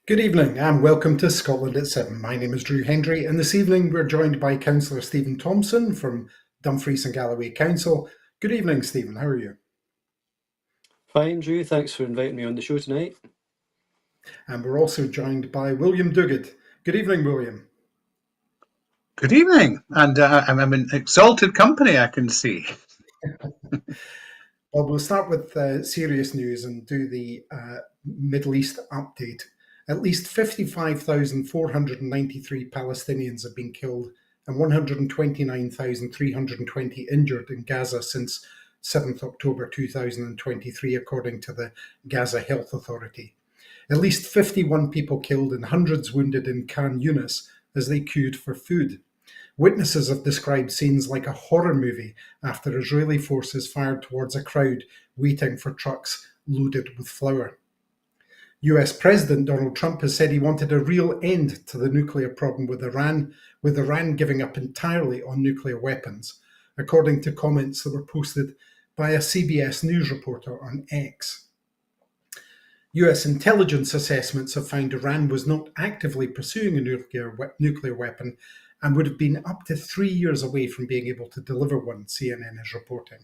Good evening and welcome to Scotland at 7. My name is Hendry, and this evening we're joined by Councillor Stephen Thompson from Dumfries and Galloway Council. Good evening, Stephen. How are you? Fine, Drew. Thanks for inviting me on the show tonight. And we're also joined by William Duguid. Good evening, William. Good evening, and I'm in exalted company, I can see. Well, we'll start with serious news and do the Middle East update. At least 55,493 Palestinians have been killed and 129,320 injured in Gaza since 7th October 2023, according to the Gaza Health Authority. At least 51 people killed and hundreds wounded in Khan Yunis as they queued for food. Witnesses have described scenes like a horror movie after Israeli forces fired towards a crowd waiting for trucks loaded with flour. US President Donald Trump has said he wanted a real end to the nuclear problem with Iran giving up entirely on nuclear weapons, according to comments that were posted by a CBS News reporter on X. US intelligence assessments have found Iran was not actively pursuing a nuclear weapon and would have been up to 3 years away from being able to deliver one, CNN is reporting.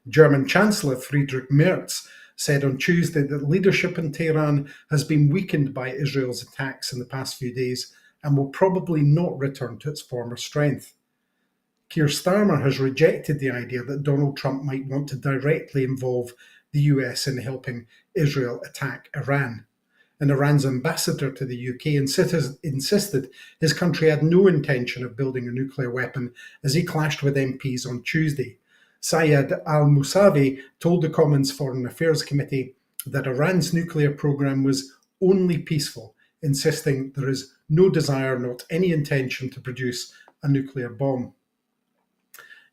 German Chancellor Friedrich Merz said on Tuesday that leadership in Tehran has been weakened by Israel's attacks in the past few days and will probably not return to its former strength. Keir Starmer has rejected the idea that Donald Trump might want to directly involve the US in helping Israel attack Iran. And Iran's ambassador to the UK insisted his country had no intention of building a nuclear weapon as he clashed with MPs on Tuesday. Syed al-Musavi told the Commons Foreign Affairs Committee that Iran's nuclear program was only peaceful, insisting there is no desire, not any intention to produce a nuclear bomb.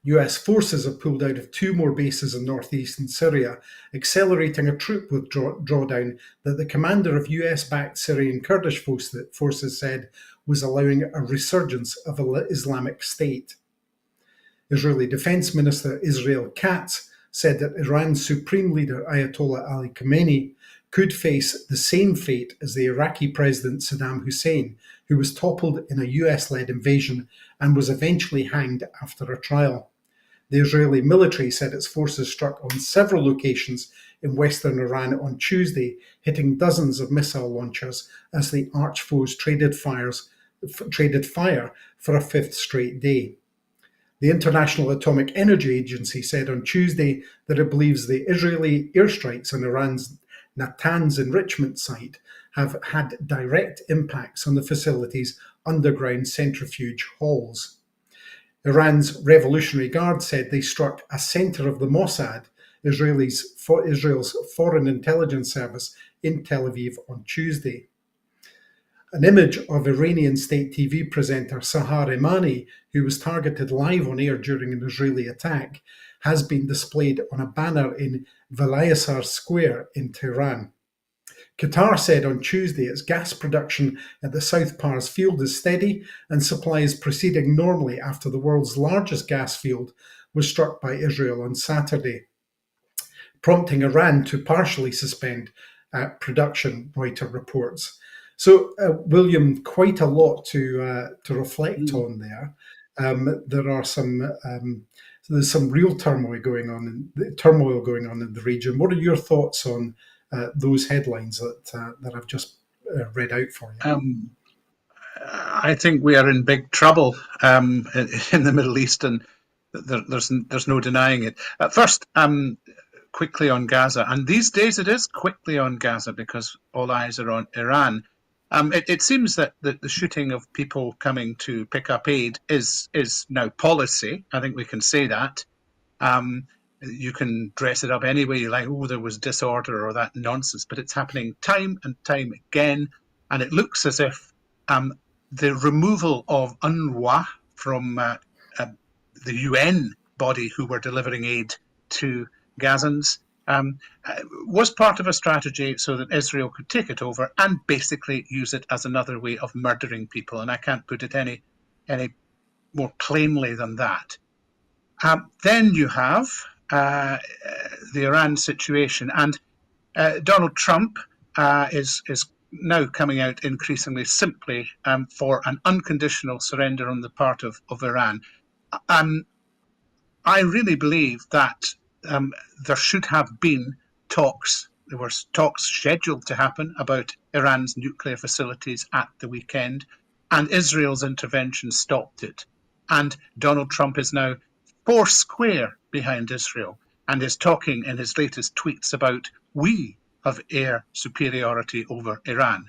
US forces have pulled out of 2 more bases in northeastern Syria, accelerating a troop drawdown that the commander of US-backed Syrian Kurdish forces said was allowing a resurgence of Islamic State. Israeli Defense Minister Israel Katz said that Iran's supreme leader Ayatollah Ali Khamenei could face the same fate as the Iraqi President Saddam Hussein, who was toppled in a US-led invasion and was eventually hanged after a trial. The Israeli military said its forces struck on several locations in western Iran on Tuesday, hitting dozens of missile launchers as the arch-foes traded fire for a 5th straight day. The International Atomic Energy Agency said on Tuesday that it believes the Israeli airstrikes on Iran's Natanz enrichment site have had direct impacts on the facility's underground centrifuge halls. Iran's Revolutionary Guard said they struck a center of the Mossad, Israel's foreign intelligence service, in Tel Aviv on Tuesday. An image of Iranian state TV presenter Sahar Emani, who was targeted live on air during an Israeli attack, has been displayed on a banner in Valayasar Square in Tehran. Qatar said on Tuesday its gas production at the South Pars field is steady and supplies proceeding normally after the world's largest gas field was struck by Israel on Saturday, prompting Iran to partially suspend production, Reuters reports. So, William, quite a lot to reflect on there. There are there's some real turmoil going on in the region. What are your thoughts on those headlines that I've just read out for you? I think we are in big trouble in the Middle East, and there's no denying it. At first, quickly on Gaza, and these days it is quickly on Gaza because all eyes are on Iran. It seems that the shooting of people coming to pick up aid is now policy. I think we can say that. You can dress it up any way you like. Oh, there was disorder or that nonsense, but it's happening time and time again. And it looks as if the removal of UNRWA from the UN body who were delivering aid to Gazans was part of a strategy so that Israel could take it over and basically use it as another way of murdering people. And I can't put it any more plainly than that. Then you have the Iran situation, and Donald Trump is now coming out increasingly simply for an unconditional surrender on the part of Iran. I really believe that there should have been talks. There were talks scheduled to happen about Iran's nuclear facilities at the weekend, and Israel's intervention stopped it. And Donald Trump is now foursquare behind Israel and is talking in his latest tweets about we have air superiority over Iran.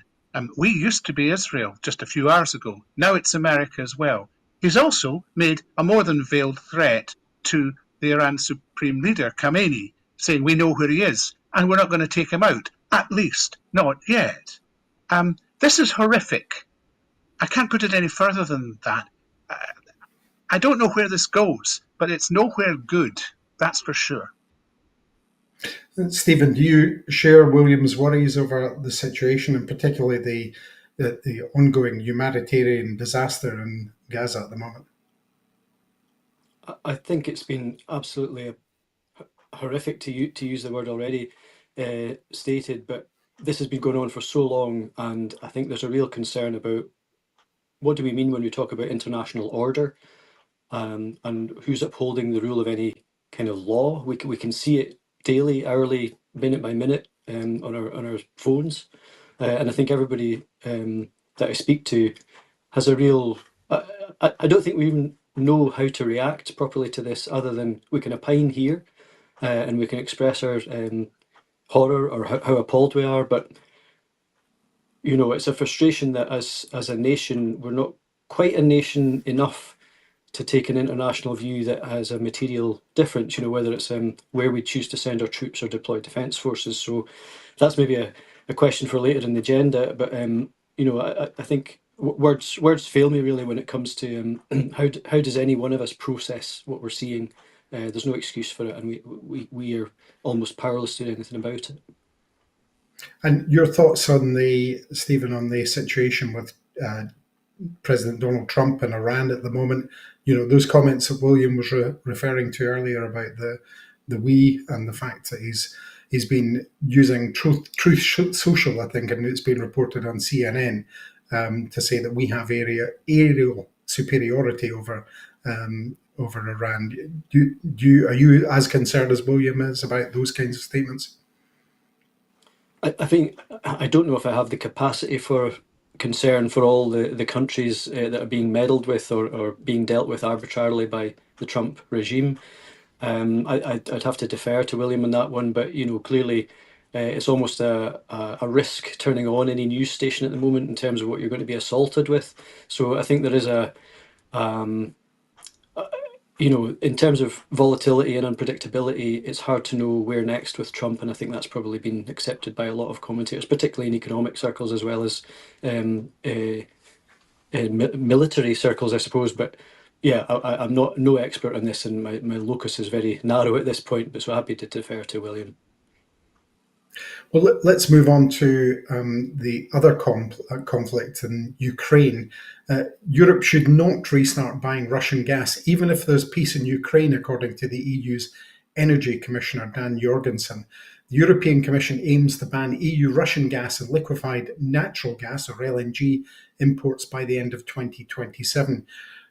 We used to be Israel just a few hours ago. Now it's America as well. He's also made a more than veiled threat to the Iran Supreme Leader, Khamenei, saying we know where he is and we're not going to take him out, at least not yet. This is horrific. I can't put it any further than that. I don't know where this goes, but it's nowhere good, that's for sure. Stephen, do you share William's worries over the situation, and particularly the ongoing humanitarian disaster in Gaza at the moment? I think it's been absolutely horrific to use the word already stated, but this has been going on for so long, and I think there's a real concern about what do we mean when we talk about international order, and who's upholding the rule of any kind of law. We can see it daily, hourly, minute by minute on our phones, and I think everybody that I speak to has a real. I don't think we even know how to react properly to this, other than we can opine here and we can express our horror or how appalled we are. But you know, it's a frustration that as a nation, we're not quite a nation enough to take an international view that has a material difference, you know, whether it's where we choose to send our troops or deploy defence forces. So that's maybe a question for later in the agenda. But, you know, I think words fail me really when it comes to how does any one of us process what we're seeing. There's no excuse for it, and we are almost powerless to do anything about it. And your thoughts on Stephen, on the situation with President Donald Trump and Iran at the moment? You know, those comments that William was referring to earlier about the we and the fact that he's been using Truth Social, I think, and it's been reported on CNN to say that we have aerial superiority over Iran. Are you as concerned as William is about those kinds of statements? I think I don't know if I have the capacity for concern for all the countries that are being meddled with or being dealt with arbitrarily by the Trump regime. I'd have to defer to William on that one, but you know, clearly it's almost a risk turning on any news station at the moment in terms of what you're going to be assaulted with. So I think there is you know, in terms of volatility and unpredictability, it's hard to know where next with Trump, and I think that's probably been accepted by a lot of commentators, particularly in economic circles as well as military circles, I suppose. But yeah, I'm no expert on this, and my locus is very narrow at this point, but so happy to defer to William. Well, let's move on to the other conflict in Ukraine. Europe should not restart buying Russian gas, even if there's peace in Ukraine, according to the EU's Energy Commissioner, Dan Jorgensen. The European Commission aims to ban EU Russian gas and liquefied natural gas, or LNG, imports by the end of 2027.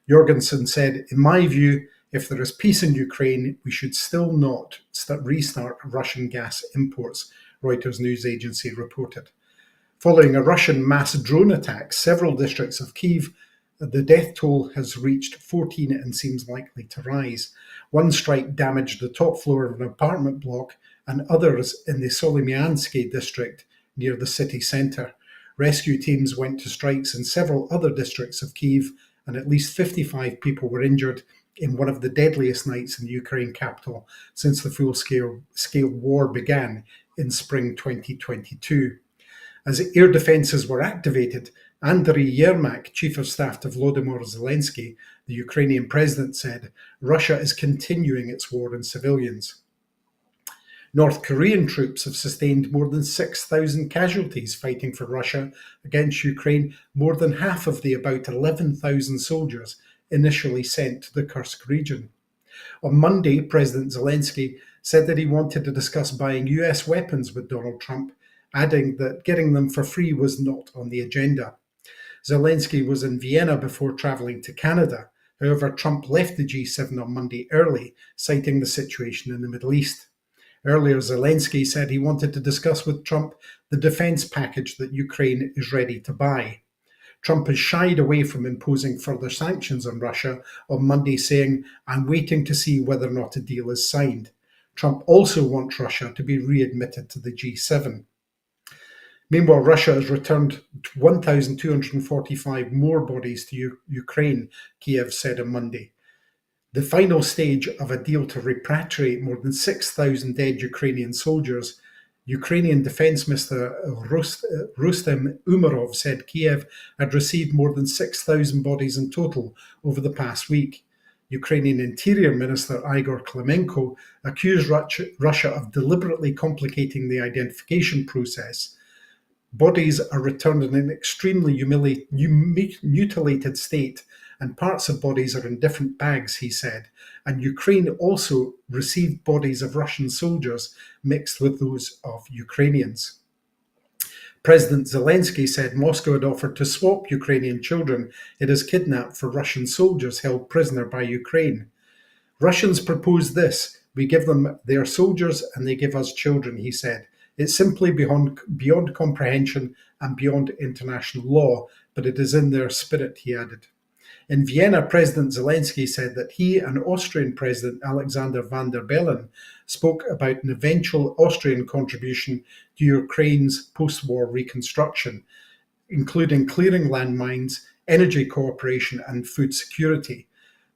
Jorgensen said, "In my view, if there is peace in Ukraine, we should still not restart Russian gas imports," Reuters news agency reported. Following a Russian mass drone attack, several districts of Kyiv, the death toll has reached 14 and seems likely to rise. One strike damaged the top floor of an apartment block, and others in the Solomyansky district near the city centre. Rescue teams went to strikes in several other districts of Kyiv, and at least 55 people were injured in one of the deadliest nights in the Ukraine capital since the full-scale war began in spring 2022. As air defences were activated, Andriy Yermak, chief of staff to Volodymyr Zelensky, the Ukrainian president, said Russia is continuing its war on civilians. North Korean troops have sustained more than 6,000 casualties fighting for Russia against Ukraine, more than half of the about 11,000 soldiers initially sent to the Kursk region. On Monday, President Zelensky said that he wanted to discuss buying US weapons with Donald Trump adding that getting them for free was not on the agenda. Zelensky was in Vienna before travelling to Canada. However, Trump left the G7 on Monday early, citing the situation in the Middle East. Earlier, Zelensky said he wanted to discuss with Trump the defence package that Ukraine is ready to buy. Trump has shied away from imposing further sanctions on Russia on Monday, saying, "I'm waiting to see whether or not a deal is signed." Trump also wants Russia to be readmitted to the G7. Meanwhile, Russia has returned 1,245 more bodies to Ukraine, Kiev said on Monday. The final stage of a deal to repatriate more than 6,000 dead Ukrainian soldiers. Ukrainian Defense Minister Rustem Umerov said Kiev had received more than 6,000 bodies in total over the past week. Ukrainian Interior Minister Igor Klimenko accused Russia of deliberately complicating the identification process. Bodies are returned in an extremely mutilated state, and parts of bodies are in different bags, he said. And Ukraine also received bodies of Russian soldiers mixed with those of Ukrainians. President Zelensky said Moscow had offered to swap Ukrainian children it has kidnapped for Russian soldiers held prisoner by Ukraine. Russians propose this. We give them their soldiers and they give us children, he said. It's simply beyond comprehension and beyond international law, but it is in their spirit, he added. In Vienna, President Zelensky said that he and Austrian President Alexander van der Bellen spoke about an eventual Austrian contribution to Ukraine's post-war reconstruction, including clearing landmines, energy cooperation, and food security.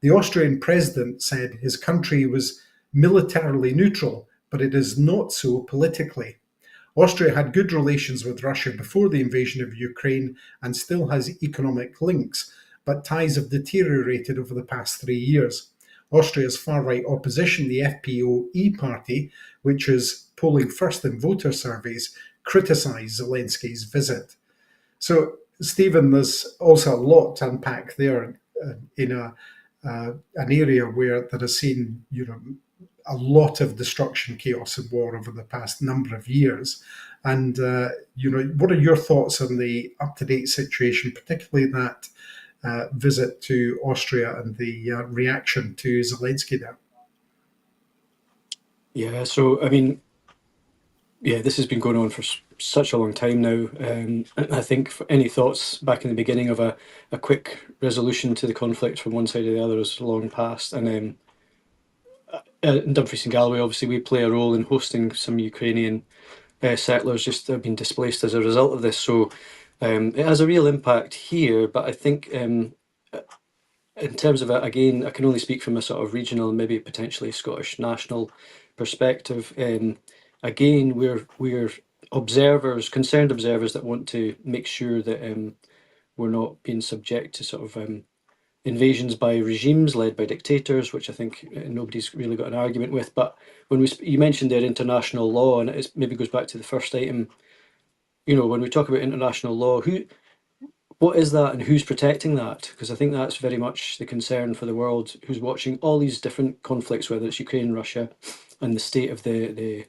The Austrian president said his country was militarily neutral, but it is not so politically. Austria had good relations with Russia before the invasion of Ukraine and still has economic links, but ties have deteriorated over the past 3 years. Austria's far-right opposition, the FPÖ party, which is polling first in voter surveys, criticised Zelensky's visit. So, Stephen, there's also a lot to unpack there in an area where that has seen, a lot of destruction, chaos, and war over the past number of years. And, what are your thoughts on the up-to-date situation, particularly that visit to Austria and the reaction to Zelensky there? Yeah, so, I mean, this has been going on for such a long time now. I think for any thoughts back in the beginning of a quick resolution to the conflict from one side or the other is long past. And in Dumfries and Galloway, obviously, we play a role in hosting some Ukrainian settlers just have been displaced as a result of this. So it has a real impact here. But I think in terms of it, again, I can only speak from a sort of regional and maybe potentially Scottish national perspective. Again, we're observers, concerned observers that want to make sure that we're not being subject to sort of invasions by regimes led by dictators, which I think nobody's really got an argument with. But when you mentioned there international law, and it maybe goes back to the first item, when we talk about international law, what is that and who's protecting that? Because I think that's very much the concern for the world who's watching all these different conflicts, whether it's Ukraine, Russia, and the state of the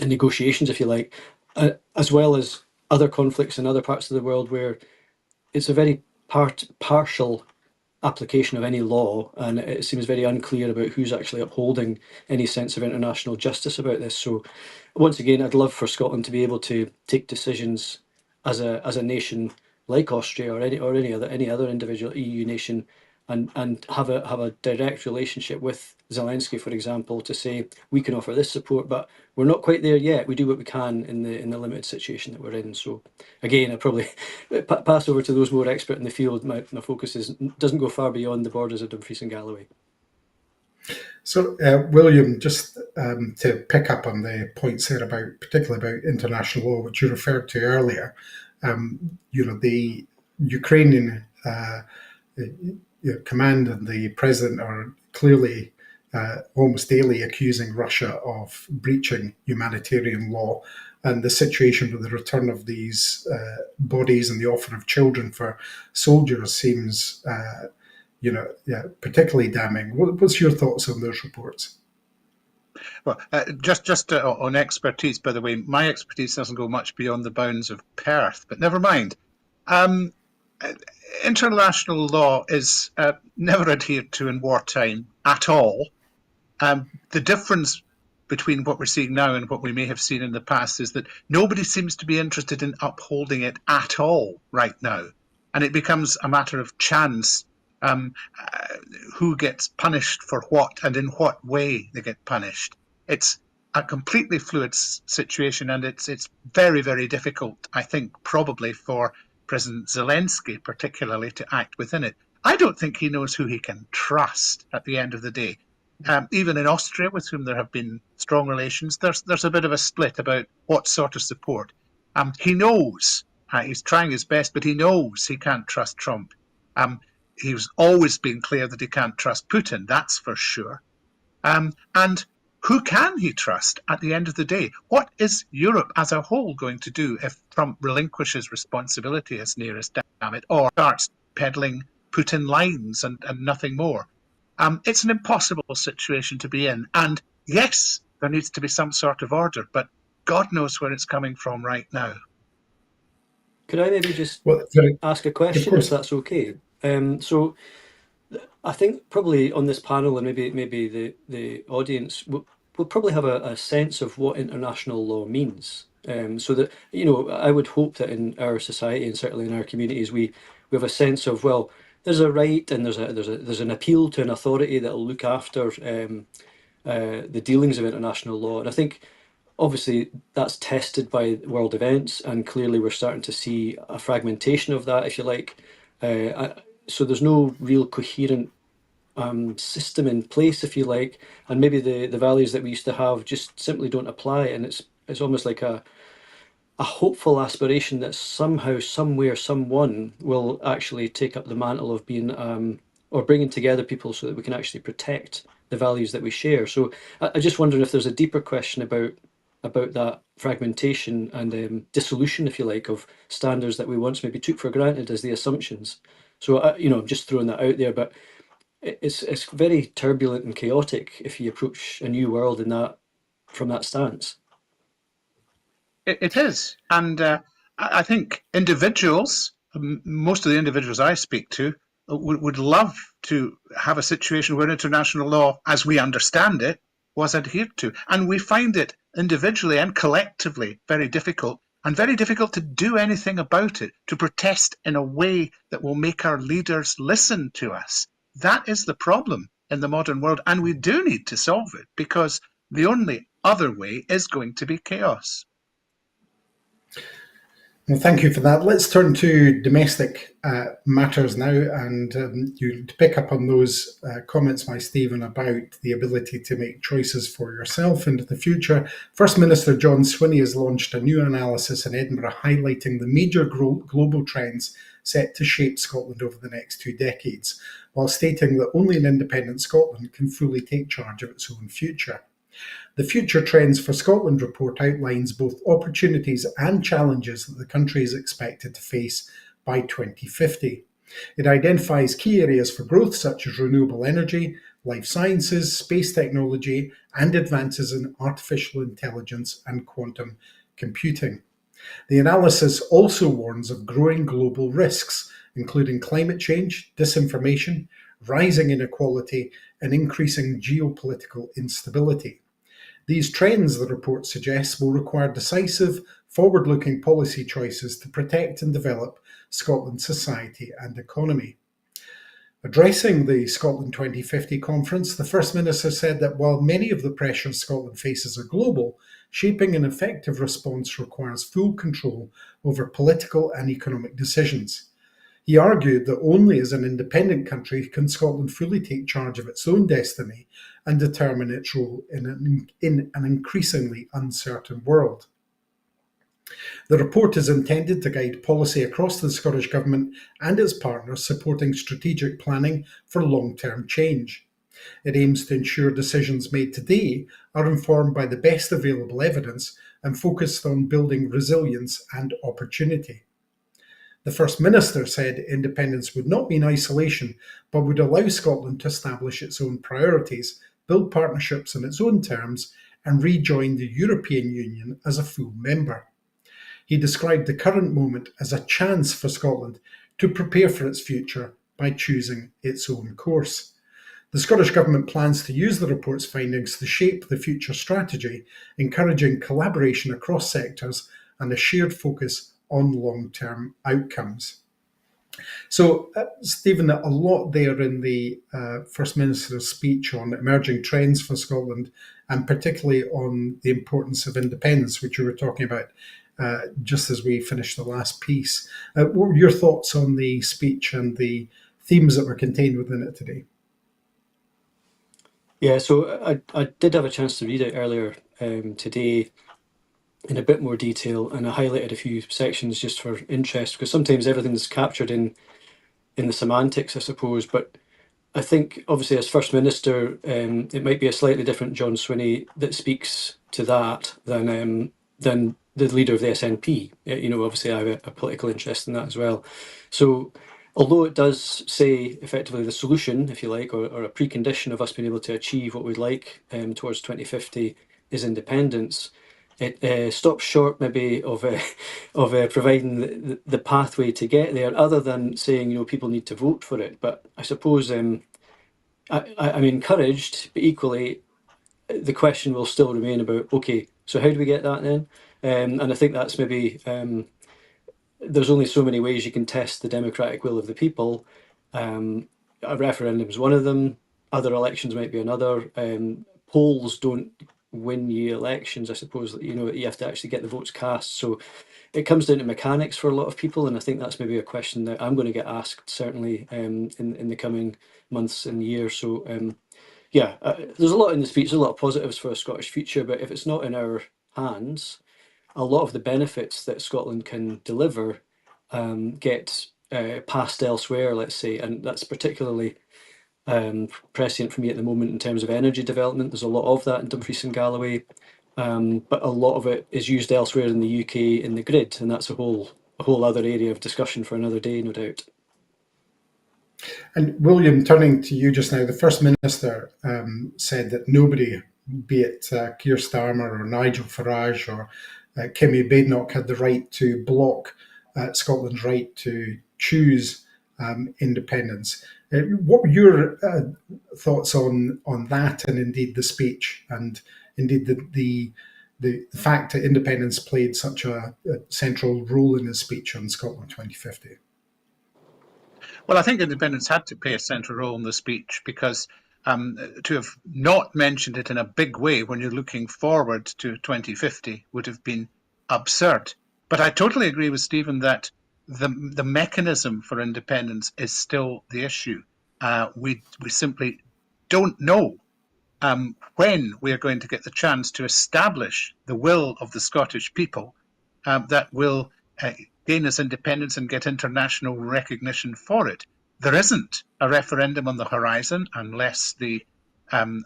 negotiations, if you like, as well as other conflicts in other parts of the world where it's a very partial application of any law, and it seems very unclear about who's actually upholding any sense of international justice about this. So once again, I'd love for Scotland to be able to take decisions as a nation like Austria or any other individual EU nation, and have a direct relationship with Zelensky, for example, to say we can offer this support, but we're not quite there yet. We do what we can in the limited situation that we're in. So again, I probably pass over to those more expert in the field. My focus doesn't go far beyond the borders of Dumfries and Galloway. So, William, just to pick up on the points there particularly about international law, which you referred to earlier, the Ukrainian command and the president are clearly almost daily accusing Russia of breaching humanitarian law, and the situation with the return of these bodies and the offer of children for soldiers seems particularly damning. What's your thoughts on those reports? Well, just on expertise, by the way, my expertise doesn't go much beyond the bounds of Perth, but never mind. Um, International law is never adhered to in wartime at all. The difference between what we're seeing now and what we may have seen in the past is that nobody seems to be interested in upholding it at all right now. And it becomes a matter of chance who gets punished for what and in what way they get punished. It's a completely fluid situation, and it's very, very difficult, I think, probably for President Zelensky particularly to act within it. I don't think he knows who he can trust at the end of the day. Even in Austria, with whom there have been strong relations, there's a bit of a split about what sort of support. He knows, he's trying his best, but he knows he can't trust Trump. He's always been clear that he can't trust Putin, that's for sure. And who can he trust at the end of the day? What is Europe as a whole going to do if Trump relinquishes responsibility as nearest damn it, or starts peddling Putin lines and nothing more? It's an impossible situation to be in. And yes, there needs to be some sort of order, but God knows where it's coming from right now. Could I maybe just ask a question, if that's okay? So I think probably on this panel, and maybe the audience will probably have a sense of what international law means. So that, I would hope that in our society, and certainly in our communities, we have a sense of, well, there's a right and there's an appeal to an authority that will look after the dealings of international law. And I think obviously that's tested by world events, and clearly we're starting to see a fragmentation of that, if you like. So there's no real coherent system in place, if you like, and maybe the values that we used to have just simply don't apply. And it's almost like a hopeful aspiration that somehow, somewhere, someone will actually take up the mantle of being or bringing together people so that we can actually protect the values that we share. So I just wonder if there's a deeper question about that fragmentation and dissolution, if you like, of standards that we once maybe took for granted as the assumptions. So I'm just throwing that out there, but it's very turbulent and chaotic if you approach a new world from that stance. It is, and I think individuals, most of the individuals I speak to, would love to have a situation where international law, as we understand it, was adhered to. And we find it individually and collectively very difficult, and very difficult to do anything about it, to protest in a way that will make our leaders listen to us. That is the problem in the modern world, and we do need to solve it, because the only other way is going to be chaos. Well, thank you for that. Let's turn to domestic matters now, and to pick up on those comments by Stephen about the ability to make choices for yourself into the future. First Minister John Swinney has launched a new analysis in Edinburgh highlighting the major global trends set to shape Scotland over the next 2 decades, while stating that only an independent Scotland can fully take charge of its own future. The Future Trends for Scotland report outlines both opportunities and challenges that the country is expected to face by 2050. It identifies key areas for growth such as renewable energy, life sciences, space technology, and advances in artificial intelligence and quantum computing. The analysis also warns of growing global risks, including climate change, disinformation, rising inequality, and increasing geopolitical instability. These trends, the report suggests, will require decisive, forward-looking policy choices to protect and develop Scotland's society and economy. Addressing the Scotland 2050 conference, the First Minister said that while many of the pressures Scotland faces are global, shaping an effective response requires full control over political and economic decisions. He argued that only as an independent country can Scotland fully take charge of its own destiny and determine its role in an increasingly uncertain world. The report is intended to guide policy across the Scottish Government and its partners, supporting strategic planning for long-term change. It aims to ensure decisions made today are informed by the best available evidence and focused on building resilience and opportunity. The First Minister said independence would not mean isolation, but would allow Scotland to establish its own priorities build partnerships on its own terms, and rejoin the European Union as a full member. He described the current moment as a chance for Scotland to prepare for its future by choosing its own course. The Scottish Government plans to use the report's findings to shape the future strategy, encouraging collaboration across sectors and a shared focus on long-term outcomes. So, Stephen, a lot there in the First Minister's speech on emerging trends for Scotland, and particularly on the importance of independence, which you were talking about just as we finished the last piece. What were your thoughts on the speech and the themes that were contained within it today? Yeah, so I did have a chance to read it earlier today in a bit more detail, and I highlighted a few sections just for interest, because sometimes everything's captured in the semantics, I suppose. But I think, obviously, as First Minister, it might be a slightly different John Swinney that speaks to that than the leader of the SNP. Obviously, I have a political interest in that as well. So, although it does say effectively the solution, if you like, or a precondition of us being able to achieve what we'd like towards 2050 is independence, it stops short maybe of providing the pathway to get there, other than saying people need to vote for it. But I suppose I'm encouraged, but equally the question will still remain about, okay, so how do we get that then? And I think that's maybe there's only so many ways you can test the democratic will of the people. A referendum is one of them. Other elections might be another. Polls don't win you elections, I suppose. You have to actually get the votes cast. So it comes down to mechanics for a lot of people, and I think that's maybe a question that I'm going to get asked certainly in the coming months and years. So there's a lot in the speech. There's a lot of positives for a Scottish future, but if it's not in our hands, a lot of the benefits that Scotland can deliver get passed elsewhere, let's say, and that's particularly prescient for me at the moment in terms of energy development. There's a lot of that in Dumfries and Galloway, but a lot of it is used elsewhere in the UK in the grid, and that's a whole other area of discussion for another day, no doubt. And William, turning to you just now, the First Minister said that nobody, be it Keir Starmer or Nigel Farage or Kimmy Badenoch, had the right to block Scotland's right to choose independence. What were your thoughts on that, and indeed the speech, and indeed the fact that independence played such a central role in his speech on Scotland 2050? Well, I think independence had to play a central role in the speech, because to have not mentioned it in a big way when you're looking forward to 2050 would have been absurd. But I totally agree with Stephen that the mechanism for independence is still the issue. We simply don't know when we are going to get the chance to establish the will of the Scottish people that will gain us independence and get international recognition for it. There isn't a referendum on the horizon unless the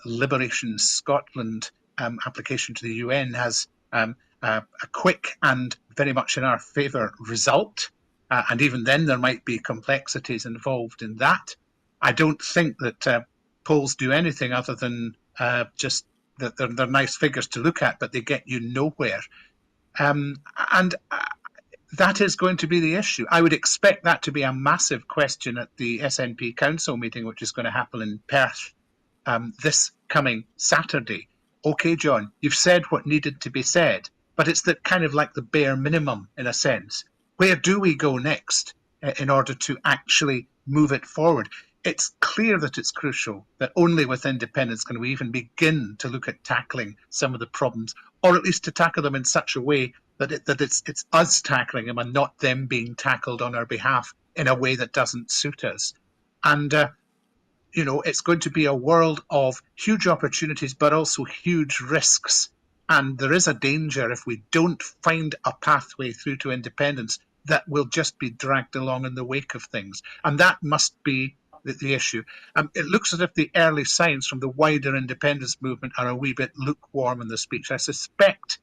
Liberation Scotland application to the UN has a quick and very much in our favour result. And even then, there might be complexities involved in that. I don't think that polls do anything other than just that they're nice figures to look at, but they get you nowhere. And that is going to be the issue. I would expect that to be a massive question at the SNP Council meeting, which is going to happen in Perth this coming Saturday. Okay, John, you've said what needed to be said, but it's kind of like the bare minimum in a sense. Where do we go next in order to actually move it forward? It's clear that it's crucial that only with independence can we even begin to look at tackling some of the problems, or at least to tackle them in such a way that it's us tackling them and not them being tackled on our behalf in a way that doesn't suit us. And, it's going to be a world of huge opportunities, but also huge risks. And there is a danger if we don't find a pathway through to independence that we'll just be dragged along in the wake of things. And that must be the issue. It looks as if the early signs from the wider independence movement are a wee bit lukewarm in the speech. I suspect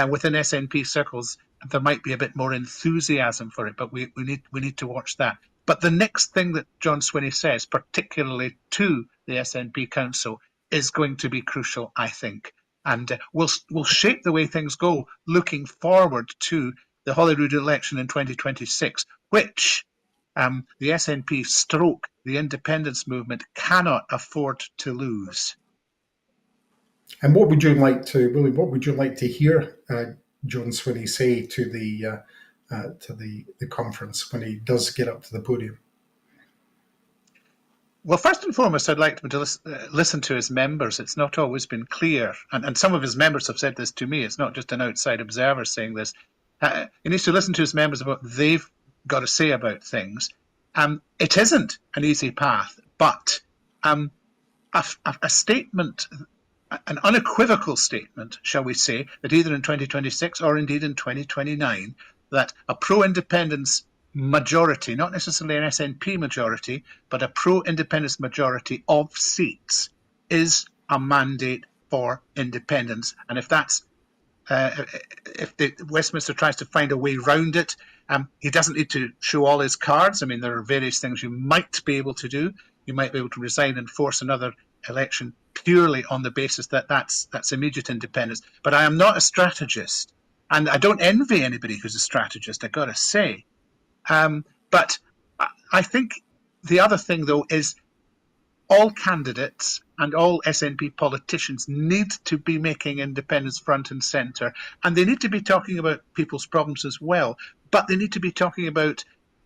within SNP circles there might be a bit more enthusiasm for it, but we need to watch that. But the next thing that John Swinney says, particularly to the SNP Council, is going to be crucial, I think, and will shape the way things go looking forward to the Holyrood election in 2026, which the SNP stroke the independence movement cannot afford to lose. And what would you like to, William? What would you like to hear John Swinney say to the conference when he does get up to the podium? Well, first and foremost, I'd like him to listen to his members. It's not always been clear, and some of his members have said this to me. It's not just an outside observer saying this. He needs to listen to his members about what they've got to say about things. It isn't an easy path, but a statement, an unequivocal statement, shall we say, that either in 2026 or indeed in 2029, that a pro-independence majority, not necessarily an SNP majority, but a pro-independence majority of seats is a mandate for independence. And if that's if Westminster tries to find a way round it, he doesn't need to show all his cards. I mean, there are various things you might be able to do. You might be able to resign and force another election purely on the basis that that's immediate independence. But I am not a strategist, and I don't envy anybody who's a strategist, I've got to say. But I think the other thing, though, is all candidates and all SNP politicians need to be making independence front and centre, and they need to be talking about people's problems as well, but they need to be talking about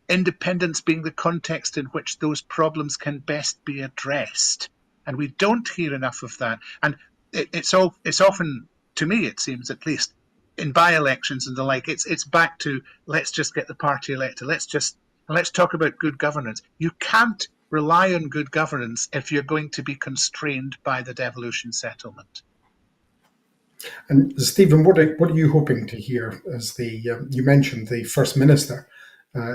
independence being the context in which those problems can best be addressed. And we don't hear enough of that. And it's often, to me it seems at least, in by-elections and the like, it's back to let's just get the party elected. Let's talk about good governance. You can't rely on good governance if you're going to be constrained by the devolution settlement. And Stephen, what are you hoping to hear as you mentioned the First Minister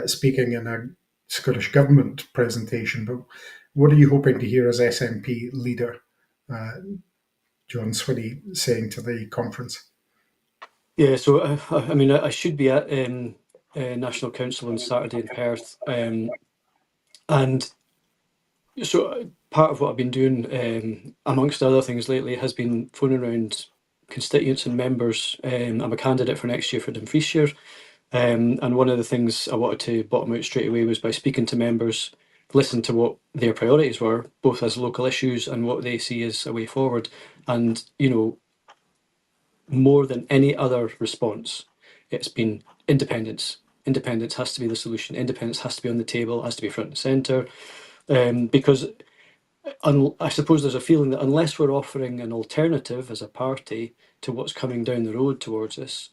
speaking in a Scottish Government presentation, but what are you hoping to hear as SNP leader, John Swinney, saying to the conference? Yeah, so I mean, I should be at National Council on Saturday in Perth, and so part of what I've been doing, amongst other things lately, has been phoning around constituents and members. I'm a candidate for next year for Dumfriesshire, and one of the things I wanted to bottom out straight away was by speaking to members, listen to what their priorities were, both as local issues and what they see as a way forward. And, you know, more than any other response, it's been independence. Independence has to be the solution. Independence has to be on the table, has to be front and centre. Because I suppose there's a feeling that unless we're offering an alternative as a party to what's coming down the road towards us,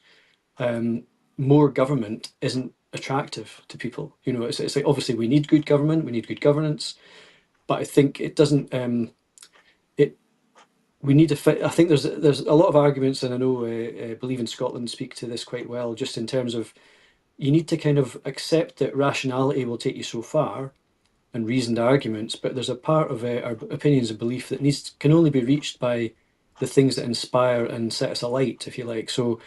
more government isn't attractive to people. You know, it's like, obviously we need good government, we need good governance, but I think it doesn't. We need to. I think there's a lot of arguments, and I know Believe in Scotland speak to this quite well, just in terms of you need to kind of accept that rationality will take you so far, and reasoned arguments, but there's a part of our opinions and belief that can only be reached by the things that inspire and set us alight, if you like. So,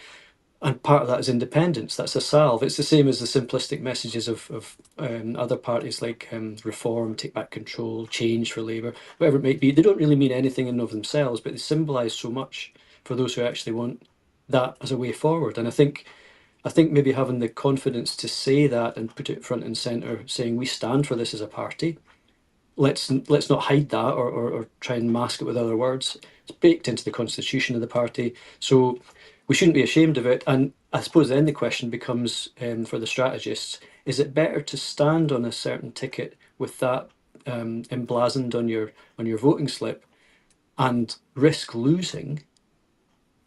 and part of that is independence. That's a salve. It's the same as the simplistic messages of other parties like reform, take back control, change for Labour, whatever it might be. They don't really mean anything in and of themselves, but they symbolise so much for those who actually want that as a way forward. And I think maybe having the confidence to say that and put it front and centre, saying we stand for this as a party. Let's not hide that or try and mask it with other words. It's baked into the constitution of the party, so we shouldn't be ashamed of it. And I suppose then the question becomes, for the strategists, is it better to stand on a certain ticket with that emblazoned on your voting slip and risk losing,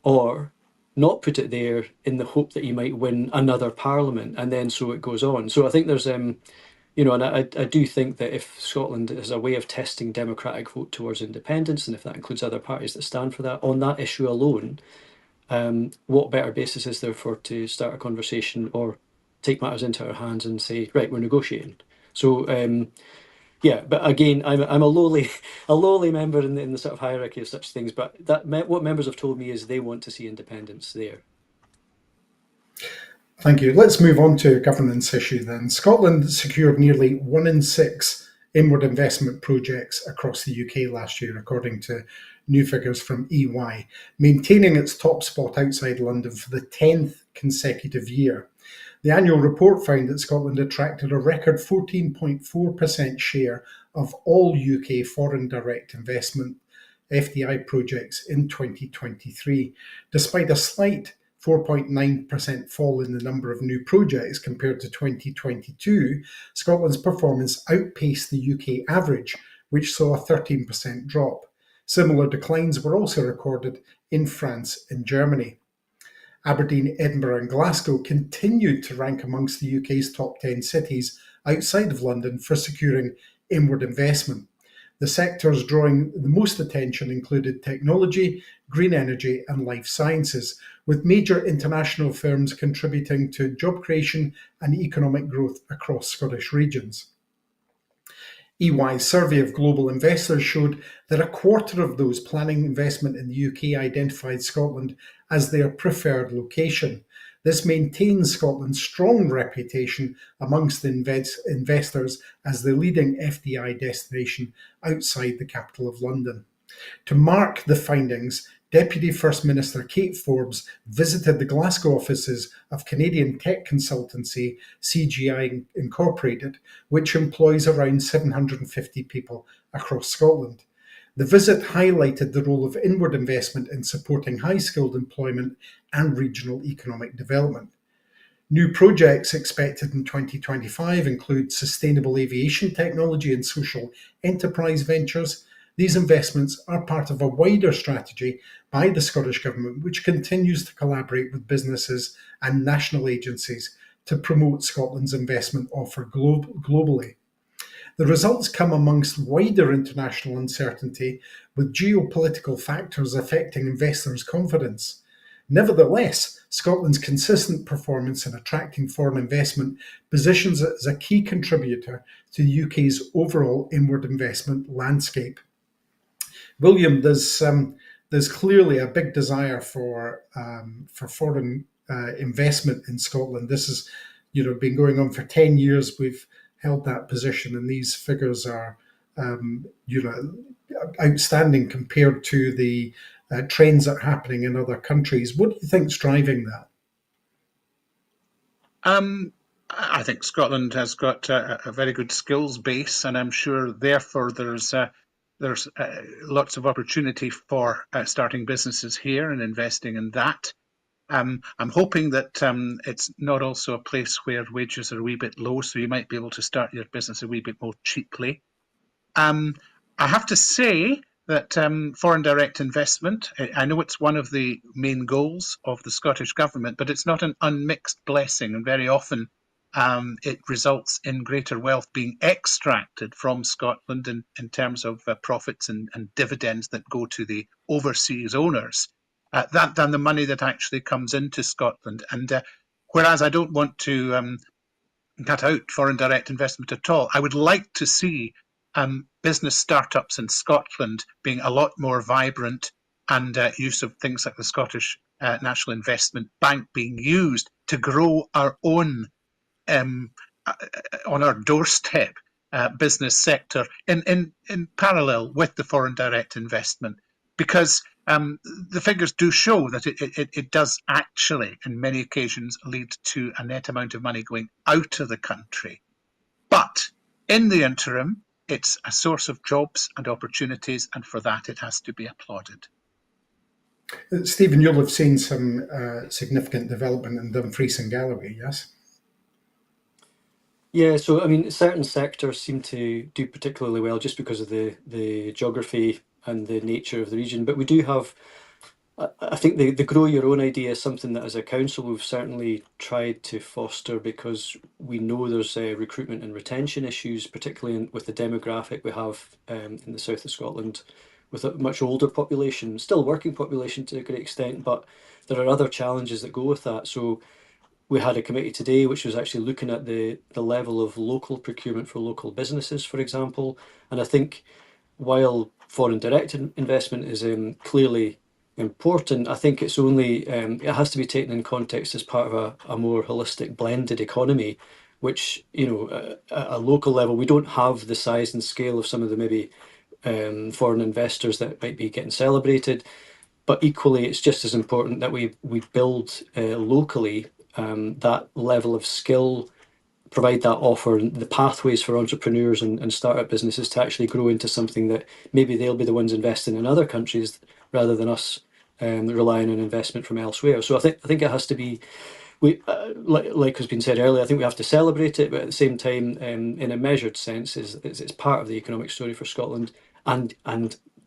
or not put it there in the hope that you might win another parliament, and then so it goes on. So I think there's, you know, and I do think that if Scotland is a way of testing democratic vote towards independence, and if that includes other parties that stand for that, on that issue alone, what better basis is there to start a conversation or take matters into our hands and say, right, we're negotiating. So, yeah, but again, I'm a lowly member in the sort of hierarchy of such things. But what members have told me is they want to see independence there. Thank you. Let's move on to a governance issue then. Scotland secured nearly 1 in 6 inward investment projects across the UK last year, according to new figures from EY, maintaining its top spot outside London for the 10th consecutive year. The annual report found that Scotland attracted a record 14.4% share of all UK foreign direct investment FDI projects in 2023, despite a slight 4.9% fall in the number of new projects compared to 2022. Scotland's performance outpaced the UK average, which saw a 13% drop. Similar declines were also recorded in France and Germany. Aberdeen, Edinburgh and Glasgow continued to rank amongst the UK's top 10 cities outside of London for securing inward investment. The sectors drawing the most attention included technology, green energy and life sciences, with major international firms contributing to job creation and economic growth across Scottish regions. EY's survey of global investors showed that a quarter of those planning investment in the UK identified Scotland as their preferred location. This maintains Scotland's strong reputation amongst investors as the leading FDI destination outside the capital of London. To mark the findings, Deputy First Minister Kate Forbes visited the Glasgow offices of Canadian tech consultancy CGI Incorporated, which employs around 750 people across Scotland. The visit highlighted the role of inward investment in supporting high-skilled employment and regional economic development. New projects expected in 2025 include sustainable aviation technology and social enterprise ventures. These investments are part of a wider strategy by the Scottish Government, which continues to collaborate with businesses and national agencies to promote Scotland's investment offer globally. The results come amongst wider international uncertainty, with geopolitical factors affecting investors' confidence. Nevertheless, Scotland's consistent performance in attracting foreign investment positions it as a key contributor to the UK's overall inward investment landscape. William, there's clearly a big desire for foreign investment in Scotland. This has, been going on for 10 years. We've held that position, and these figures are, outstanding compared to the trends that are happening in other countries. What do you think is driving that? I think Scotland has got a very good skills base, and I'm sure therefore there's lots of opportunity for starting businesses here and investing in that. I'm hoping that it's not also a place where wages are a wee bit low, so you might be able to start your business a wee bit more cheaply. I have to say that foreign direct investment, I know it's one of the main goals of the Scottish Government, but it's not an unmixed blessing, and very often it results in greater wealth being extracted from Scotland in terms of profits and dividends that go to the overseas owners than the money that actually comes into Scotland. And whereas I don't want to cut out foreign direct investment at all, I would like to see business startups in Scotland being a lot more vibrant, and use of things like the Scottish National Investment Bank being used to grow our own on our doorstep business sector in parallel with the foreign direct investment, because the figures do show that it does actually, in many occasions, lead to a net amount of money going out of the country. But in the interim, it's a source of jobs and opportunities, and for that it has to be applauded. Stephen, you'll have seen some significant development in Dumfries and Galloway, yes? Yeah, so I mean, certain sectors seem to do particularly well just because of the geography and the nature of the region. But we do have, I think the grow your own idea is something that as a council we've certainly tried to foster, because we know there's recruitment and retention issues, particularly with the demographic we have in the south of Scotland, with a much older population, still working population to a great extent, but there are other challenges that go with that. So we had a committee today which was actually looking at the level of local procurement for local businesses, for example. And I think while foreign direct investment is clearly important, I think it's only it has to be taken in context as part of a more holistic blended economy, which, at a local level, we don't have the size and scale of some of the maybe foreign investors that might be getting celebrated. But equally, it's just as important that we build locally that level of skill, provide that offer, and the pathways for entrepreneurs and startup businesses to actually grow into something that maybe they'll be the ones investing in other countries rather than us relying on investment from elsewhere. So I think it has to be, like has been said earlier, I think we have to celebrate it, but at the same time, in a measured sense, it's part of the economic story for Scotland, and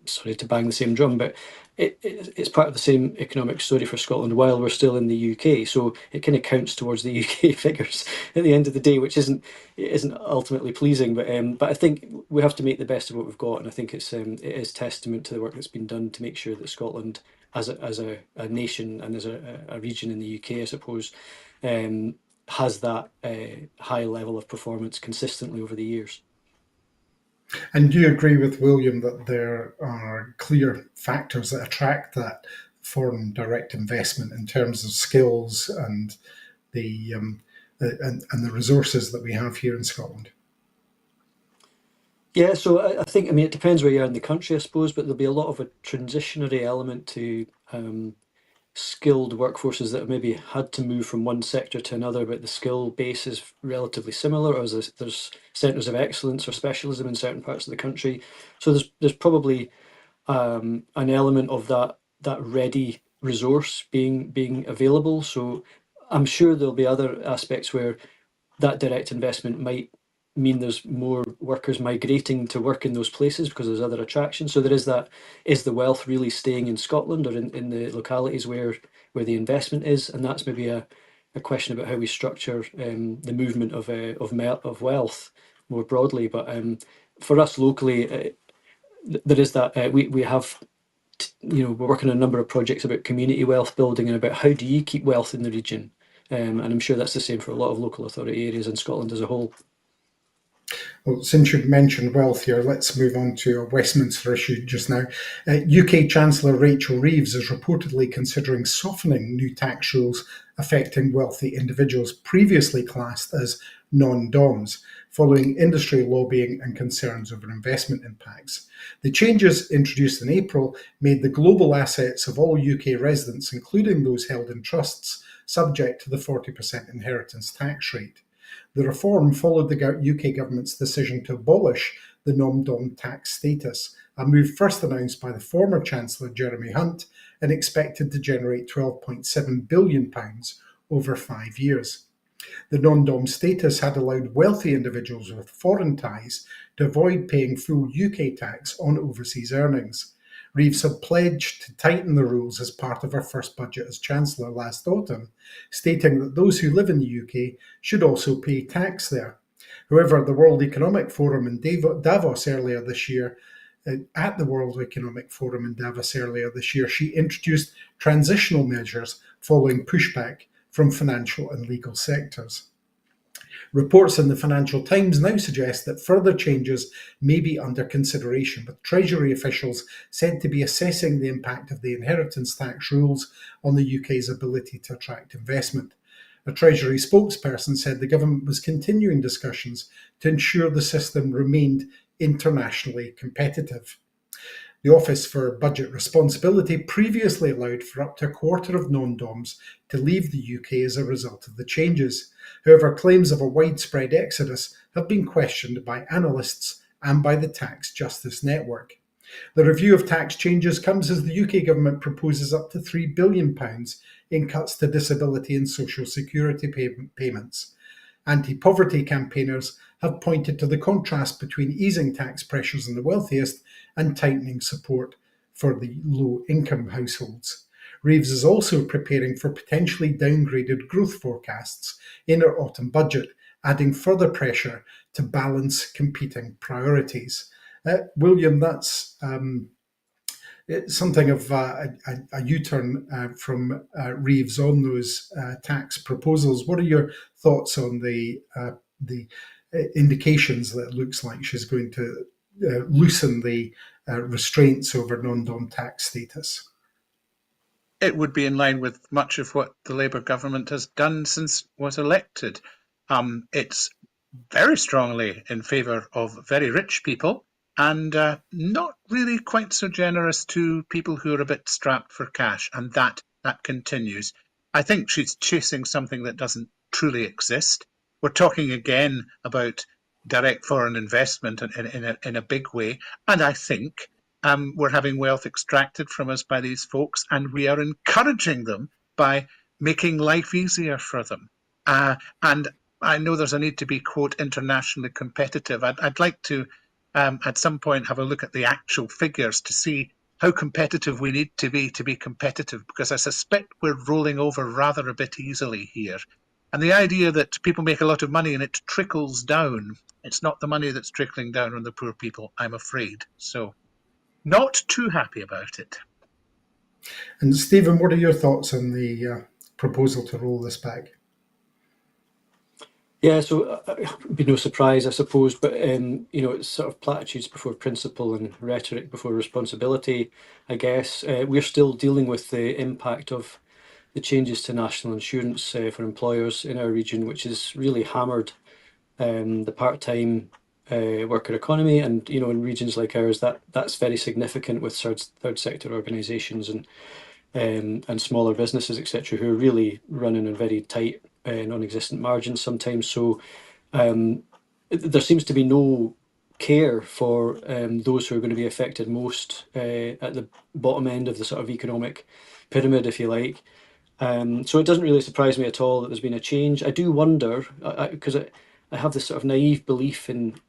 sorry to bang the same drum, but it's part of the same economic story for Scotland while we're still in the UK. So it kind of counts towards the UK figures at the end of the day, which isn't ultimately pleasing. But I think we have to make the best of what we've got, and I think it is testament to the work that's been done to make sure that Scotland, as a nation and as a region in the UK, I suppose, has that high level of performance consistently over the years. And do you agree with William that there are clear factors that attract that foreign direct investment in terms of skills and the resources that we have here in Scotland? Yeah, so I think, I mean, it depends where you are in the country, I suppose, but there'll be a lot of a transitionary element to skilled workforces that have maybe had to move from one sector to another, but the skill base is relatively similar, or there's centres of excellence or specialism in certain parts of the country. So there's probably an element of that ready resource being available. So I'm sure there'll be other aspects where that direct investment might mean there's more workers migrating to work in those places because there's other attractions. So there is that. Is the wealth really staying in Scotland or in the localities where the investment is? And that's maybe a question about how we structure the movement of wealth more broadly. But for us locally, there is that we have. We're working on a number of projects about community wealth building and about how do you keep wealth in the region. And I'm sure that's the same for a lot of local authority areas in Scotland as a whole. Well, since you've mentioned wealth here, let's move on to a Westminster issue just now. UK Chancellor Rachel Reeves is reportedly considering softening new tax rules affecting wealthy individuals previously classed as non-DOMs, following industry lobbying and concerns over investment impacts. The changes introduced in April made the global assets of all UK residents, including those held in trusts, subject to the 40% inheritance tax rate. The reform followed the UK government's decision to abolish the non-dom tax status, a move first announced by the former Chancellor Jeremy Hunt and expected to generate £12.7 billion over 5 years. The non-dom status had allowed wealthy individuals with foreign ties to avoid paying full UK tax on overseas earnings. Reeves had pledged to tighten the rules as part of her first budget as Chancellor last autumn, stating that those who live in the UK should also pay tax there. However, at the World Economic Forum in Davos earlier this year, she introduced transitional measures following pushback from financial and legal sectors. Reports in the Financial Times now suggest that further changes may be under consideration, with Treasury officials said to be assessing the impact of the inheritance tax rules on the UK's ability to attract investment. A Treasury spokesperson said the government was continuing discussions to ensure the system remained internationally competitive. The Office for Budget Responsibility previously allowed for up to a quarter of non-DOMs to leave the UK as a result of the changes. However, claims of a widespread exodus have been questioned by analysts and by the Tax Justice Network. The review of tax changes comes as the UK government proposes up to £3 billion in cuts to disability and social security payments. Anti-poverty campaigners have pointed to the contrast between easing tax pressures on the wealthiest and tightening support for the low-income households. Reeves is also preparing for potentially downgraded growth forecasts in her autumn budget, adding further pressure to balance competing priorities. William, that's something of a U-turn from Reeves on those tax proposals. What are your thoughts on the indications that it looks like she's going to loosen the restraints over non-dom tax status? It would be in line with much of what the Labour government has done since it was elected. It's very strongly in favour of very rich people and not really quite so generous to people who are a bit strapped for cash, and that continues. I think she's chasing something that doesn't truly exist. We're talking again about direct foreign investment in a big way, and I think we're having wealth extracted from us by these folks, and we are encouraging them by making life easier for them. And I know there's a need to be, quote, internationally competitive. I'd like to at some point have a look at the actual figures to see how competitive we need to be competitive, because I suspect we're rolling over rather a bit easily here. And the idea that people make a lot of money and it trickles down, it's not the money that's trickling down on the poor people, I'm afraid. So not too happy about it. And Stephen, what are your thoughts on the proposal to roll this back? Yeah, so it'd be no surprise, I suppose, but it's sort of platitudes before principle and rhetoric before responsibility, I guess. We're still dealing with the impact of the changes to national insurance for employers in our region, which has really hammered the part-time worker economy, and in regions like ours, that's very significant with third sector organisations and smaller businesses, etc., who are really running on very tight, non-existent margins sometimes. So there seems to be no care for those who are going to be affected most at the bottom end of the sort of economic pyramid, if you like. So it doesn't really surprise me at all that there's been a change. I do wonder, because I have this sort of naive belief in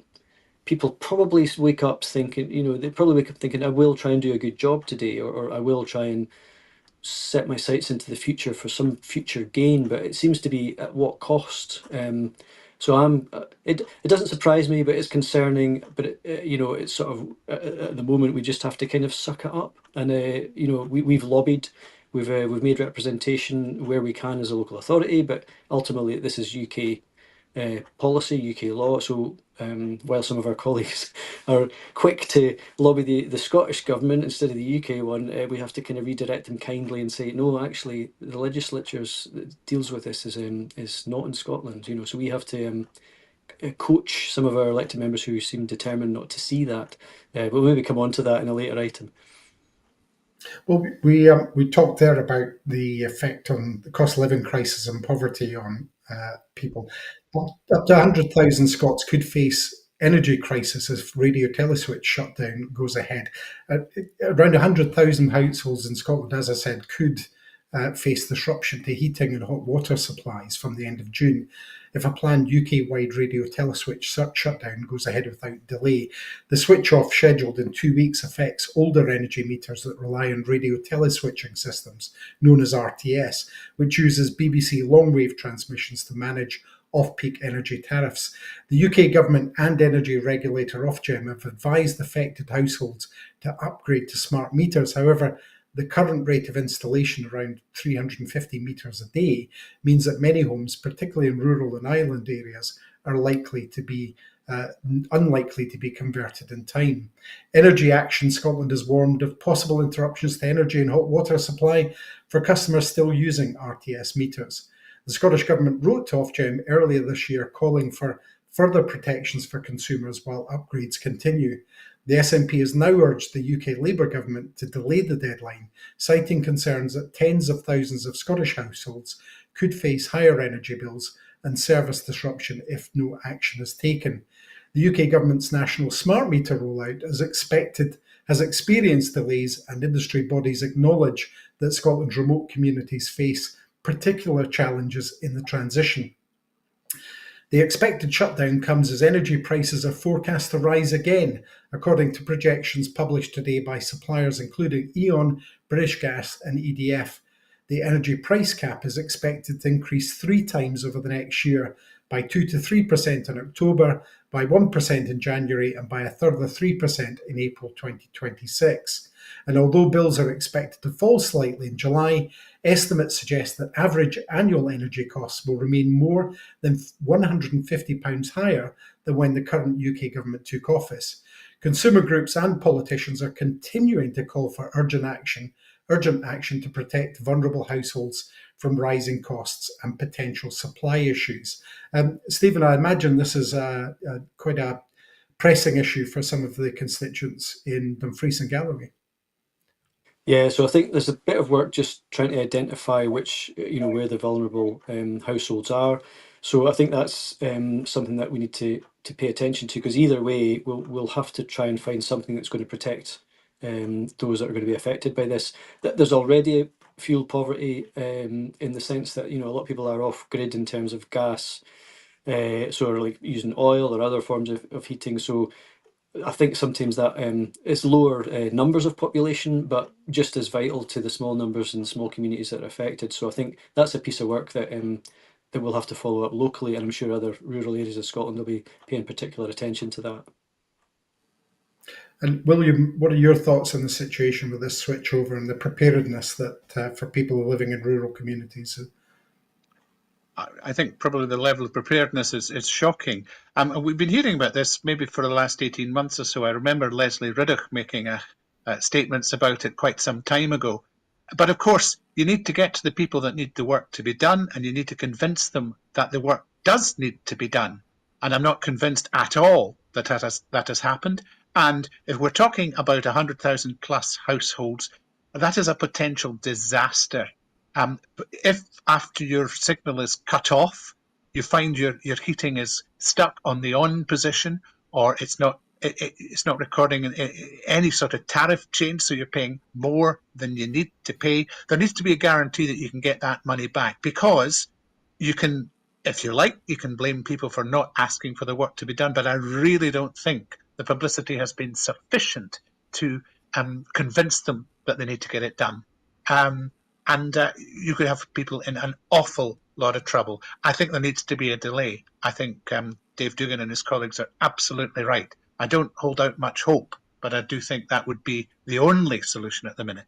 people probably wake up thinking, they probably wake up thinking, I will try and do a good job today, or I will try and set my sights into the future for some future gain, but it seems to be at what cost. So it doesn't surprise me, but it's concerning. But it's sort of at the moment we just have to kind of suck it up, and we've lobbied, we've made representation where we can as a local authority, but ultimately this is UK policy, UK law. So while some of our colleagues are quick to lobby the Scottish government instead of the UK one, we have to kind of redirect them kindly and say, no, actually, the legislature that deals with this is not in Scotland. So we have to coach some of our elected members who seem determined not to see that. But we'll maybe come on to that in a later item. Well, we talked there about the effect on the cost of living crisis and poverty on people. Up to 100,000 Scots could face energy crisis if Radio Teleswitch shutdown goes ahead. Around 100,000 households in Scotland, as I said, could face disruption to heating and hot water supplies from the end of June if a planned UK-wide Radio Teleswitch shutdown goes ahead without delay. The switch-off scheduled in 2 weeks affects older energy meters that rely on radio teleswitching systems, known as RTS, which uses BBC long-wave transmissions to manage off-peak energy tariffs. The UK government and energy regulator Ofgem have advised affected households to upgrade to smart meters. However, the current rate of installation, around 350 metres a day, means that many homes, particularly in rural and island areas, are unlikely to be converted in time. Energy Action Scotland has warned of possible interruptions to energy and hot water supply for customers still using RTS meters. The Scottish Government wrote to Ofgem earlier this year calling for further protections for consumers while upgrades continue. The SNP has now urged the UK Labour government to delay the deadline, citing concerns that tens of thousands of Scottish households could face higher energy bills and service disruption if no action is taken. The UK government's national smart meter rollout, as expected, has experienced delays, and industry bodies acknowledge that Scotland's remote communities face particular challenges in the transition. The expected shutdown comes as energy prices are forecast to rise again, according to projections published today by suppliers including E.ON, British Gas and EDF. The energy price cap is expected to increase 3 times over the next year, by 2 to 3% in October, by 1% in January and by a further 3% in April 2026. And although bills are expected to fall slightly in July, estimates suggest that average annual energy costs will remain more than £150 higher than when the current UK government took office. Consumer groups and politicians are continuing to call for urgent action to protect vulnerable households from rising costs and potential supply issues. Stephen, I imagine this is quite a pressing issue for some of the constituents in Dumfries and Galloway. Yeah, so I think there's a bit of work just trying to identify which, where the vulnerable households are. So I think that's something that we need to pay attention to, because either way, we'll have to try and find something that's going to protect those that are going to be affected by this. There's already fuel poverty in the sense that, a lot of people are off grid in terms of gas, so are like using oil or other forms of heating. So I think sometimes that it's lower numbers of population, but just as vital to the small numbers and small communities that are affected. So I think that's a piece of work that that we'll have to follow up locally, and I'm sure other rural areas of Scotland will be paying particular attention to that. And William, what are your thoughts on the situation with this switchover and the preparedness that for people living in rural communities? I think probably the level of preparedness is shocking. We've been hearing about this maybe for the last 18 months or so. I remember Leslie Riddoch making statements about it quite some time ago. But of course, you need to get to the people that need the work to be done, and you need to convince them that the work does need to be done. And I'm not convinced at all that that has happened. And if we're talking about 100,000 plus households, that is a potential disaster. If after your signal is cut off, you find your heating is stuck on the on position, or it's not recording any sort of tariff change, so you're paying more than you need to pay, there needs to be a guarantee that you can get that money back, because you can, if you like, you can blame people for not asking for the work to be done, but I really don't think the publicity has been sufficient to convince them that they need to get it done. And you could have people in an awful lot of trouble. I think there needs to be a delay. I think Dave Duguid and his colleagues are absolutely right. I don't hold out much hope, but I do think that would be the only solution at the minute.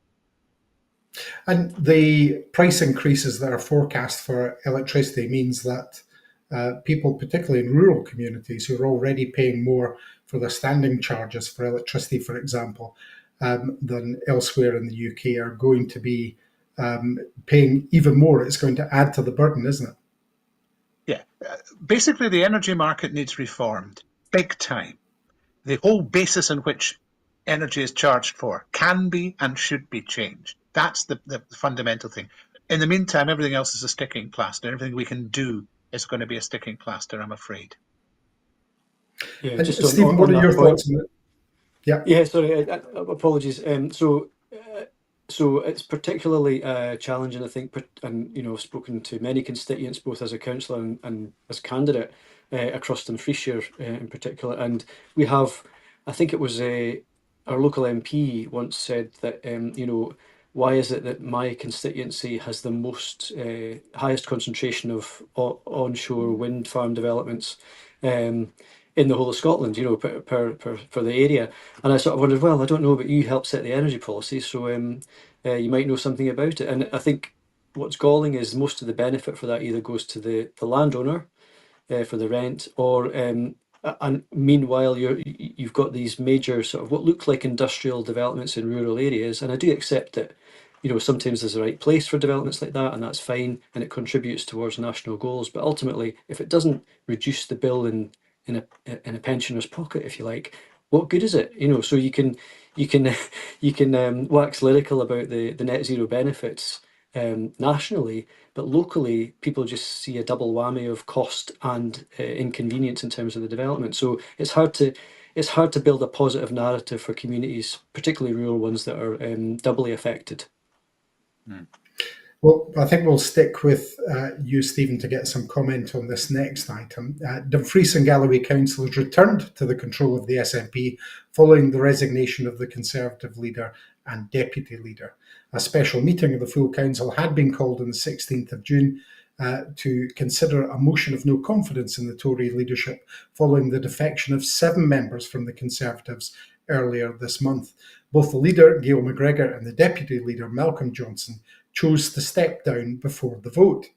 And the price increases that are forecast for electricity means that people, particularly in rural communities, who are already paying more for their standing charges for electricity, for example, than elsewhere in the UK, are going to be paying even more. It's going to add to the burden, isn't it? Yeah. Basically, the energy market needs reformed, big time. The whole basis on which energy is charged for can be and should be changed. That's the fundamental thing. In the meantime, everything else is a sticking plaster. Everything we can do is going to be a sticking plaster, I'm afraid. Yeah, And just Stephen, on what are that your point. thoughts on it? Yeah. Yeah, sorry, apologies. So it's particularly challenging, I think, and I've spoken to many constituents, both as a councillor and as candidate across Dumfriesshire in particular. And we have, I think it was our local MP once said that, why is it that my constituency has the most highest concentration of onshore wind farm developments in the whole of Scotland, for the area. And I sort of wondered, well, I don't know, but you help set the energy policy, so you might know something about it. And I think what's galling is most of the benefit for that either goes to the landowner for the rent, or and meanwhile you've got these major sort of what look like industrial developments in rural areas. And I do accept that sometimes there's a right place for developments like that, and that's fine, and it contributes towards national goals. But ultimately, if it doesn't reduce the bill in a pensioner's pocket, if you like, what good is it? So you can wax lyrical about the net zero benefits nationally, but locally people just see a double whammy of cost and inconvenience in terms of the development. So it's hard to build a positive narrative for communities, particularly rural ones, that are doubly affected. Well, I think we'll stick with you, Stephen, to get some comment on this next item. Dumfries and Galloway councillors returned to the control of the SNP following the resignation of the Conservative leader and deputy leader. A special meeting of the full council had been called on the 16th of June to consider a motion of no confidence in the Tory leadership following the defection of 7 members from the Conservatives earlier this month. Both the leader, Gail McGregor, and the deputy leader, Malcolm Johnson, chose to step down before the vote.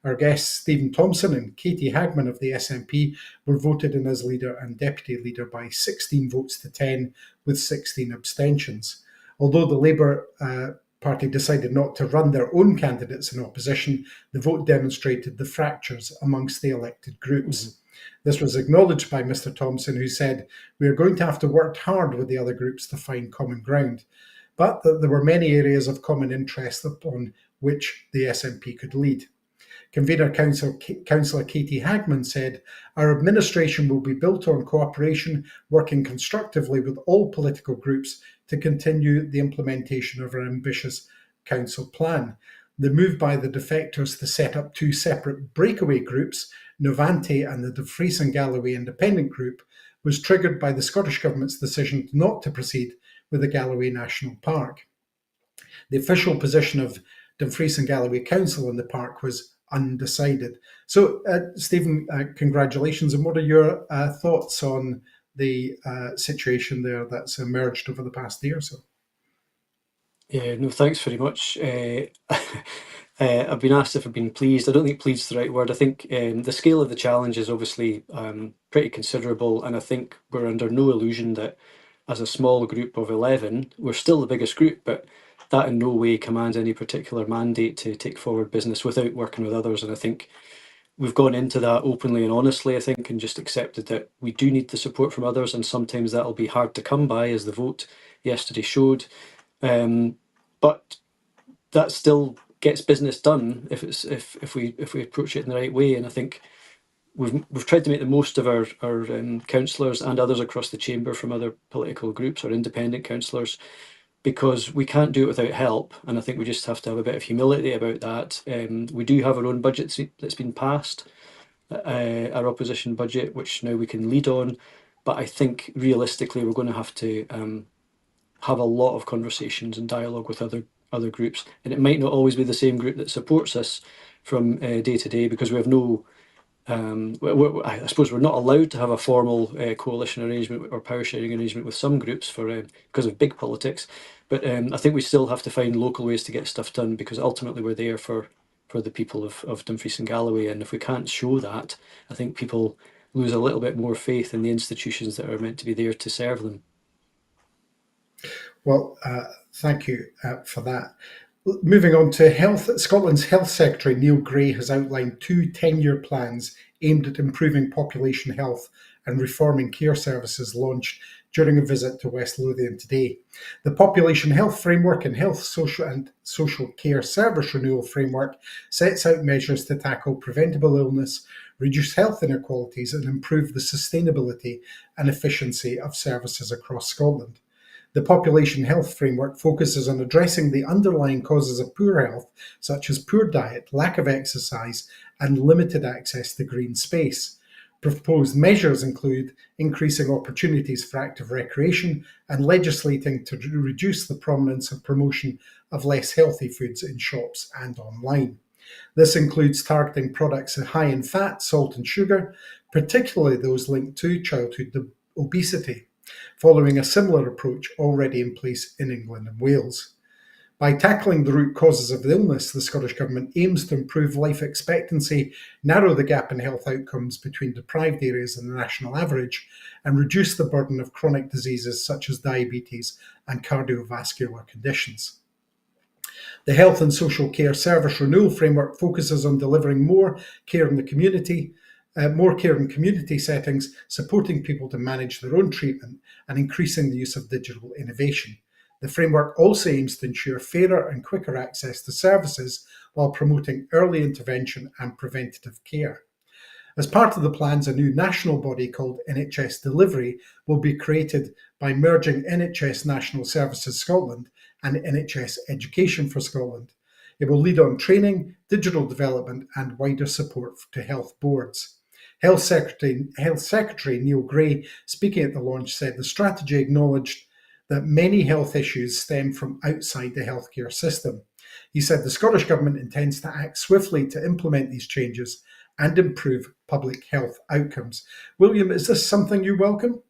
Our guests, Stephen Thompson and Katie Hagman of the SNP, were voted in as leader and deputy leader by 16 votes to 10, with 16 abstentions. Although the Labour Party decided not to run their own candidates in opposition, the vote demonstrated the fractures amongst the elected groups. This was acknowledged by Mr Thompson, who said, "We are going to have to work hard with the other groups to find common ground," but that there were many areas of common interest upon which the SNP could lead. Convener Councillor Katie Hagman said, "Our administration will be built on cooperation, working constructively with all political groups to continue the implementation of our ambitious council plan. The move by the defectors to set up two separate breakaway groups, Novante and the Dumfries and Galloway Independent Group, was triggered by the Scottish Government's decision not to proceed with the Galloway National Park. The official position of Dumfries and Galloway Council on the park was undecided." So, Stephen, congratulations. And what are your thoughts on the situation there that's emerged over the past year or so? Yeah, no, thanks very much. I've been asked if I've been pleased. I don't think pleased is the right word. I think the scale of the challenge is obviously pretty considerable, and I think we're under no illusion that as a small group of 11, we're still the biggest group, but that in no way commands any particular mandate to take forward business without working with others. And I think we've gone into that openly and honestly, I think, and just accepted that we do need the support from others, and sometimes that'll be hard to come by, as the vote yesterday showed. But that still gets business done if we approach it in the right way. And I think we've tried to make the most of our councillors and others across the chamber from other political groups or independent councillors, because we can't do it without help. And I think we just have to have a bit of humility about that. We do have our own budget that's been passed, our opposition budget, which now we can lead on. But I think realistically, we're going to have to have a lot of conversations and dialogue with other groups. And it might not always be the same group that supports us from day to day, because we have no I suppose we're not allowed to have a formal coalition arrangement or power sharing arrangement with some groups because of big politics. But I think we still have to find local ways to get stuff done, because ultimately we're there for the people of Dumfries and Galloway. And if we can't show that, I think people lose a little bit more faith in the institutions that are meant to be there to serve them. Well, thank you for that. Moving on to health, Scotland's Health Secretary Neil Gray has outlined 2 10-year plans aimed at improving population health and reforming care services, launched during a visit to West Lothian today. The Population Health Framework and Health Social Care Service Renewal Framework sets out measures to tackle preventable illness, reduce health inequalities, and improve the sustainability and efficiency of services across Scotland. The Population Health Framework focuses on addressing the underlying causes of poor health, such as poor diet, lack of exercise, and limited access to green space. Proposed measures include increasing opportunities for active recreation and legislating to reduce the prominence and promotion of less healthy foods in shops and online. This includes targeting products high in fat, salt, and sugar, particularly those linked to childhood obesity, following a similar approach already in place in England and Wales. By tackling the root causes of illness, the Scottish Government aims to improve life expectancy, narrow the gap in health outcomes between deprived areas and the national average, and reduce the burden of chronic diseases such as diabetes and cardiovascular conditions. The Health and Social Care Service Renewal Framework focuses on delivering more care in community settings, supporting people to manage their own treatment, and increasing the use of digital innovation. The framework also aims to ensure fairer and quicker access to services while promoting early intervention and preventative care. As part of the plans, a new national body called NHS Delivery will be created by merging NHS National Services Scotland and NHS Education for Scotland. It will lead on training, digital development, and wider support to health boards. Health Secretary Neil Gray, speaking at the launch, said the strategy acknowledged that many health issues stem from outside the healthcare system. He said the Scottish Government intends to act swiftly to implement these changes and improve public health outcomes. William, is this something you welcome?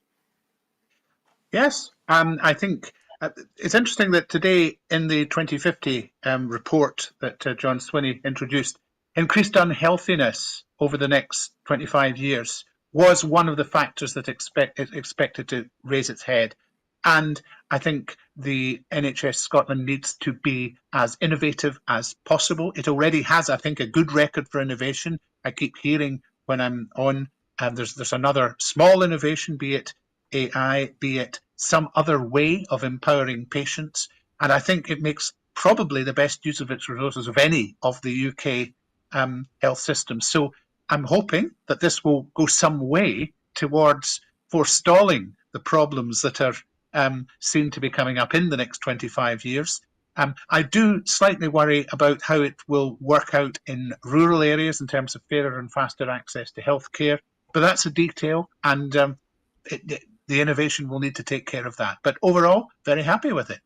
Yes, I think it's interesting that today in the 2050 report that John Swinney introduced, increased unhealthiness over the next 25 years was one of the factors that expected to raise its head. And I think the NHS Scotland needs to be as innovative as possible. It already has, I think, a good record for innovation. I keep hearing when I'm on There's another small innovation, be it AI, be it some other way of empowering patients. And I think it makes probably the best use of its resources of any of the UK health systems. So I'm hoping that this will go some way towards forestalling the problems that are seen to be coming up in the next 25 years. I do slightly worry about how it will work out in rural areas in terms of fairer and faster access to healthcare, but that's a detail, and the innovation will need to take care of that. But overall, very happy with it.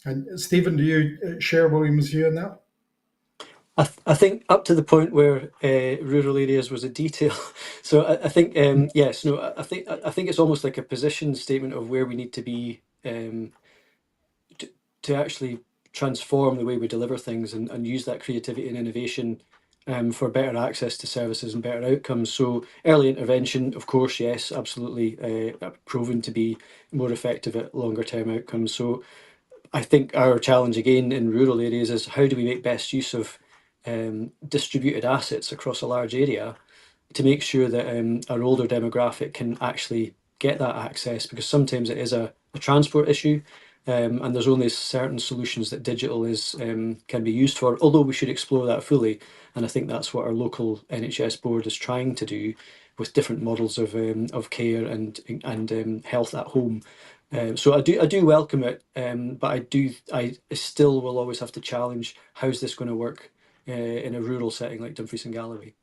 And Stephen, do you share William's view on that? I think up to the point where rural areas was a detail. So I think yes, no, I think it's almost like a position statement of where we need to be to actually transform the way we deliver things and use that creativity and innovation for better access to services and better outcomes. So early intervention, of course, yes, absolutely proven to be more effective at longer term outcomes. So I think our challenge again in rural areas is how do we make best use of distributed assets across a large area to make sure that our older demographic can actually get that access, because sometimes it is a transport issue, and there's only certain solutions that digital is can be used for, although we should explore that fully. And I think that's what our local NHS board is trying to do with different models of care and health at home. So I do welcome it, but I still will always have to challenge how's this going to work in a rural setting like Dumfries and Galloway.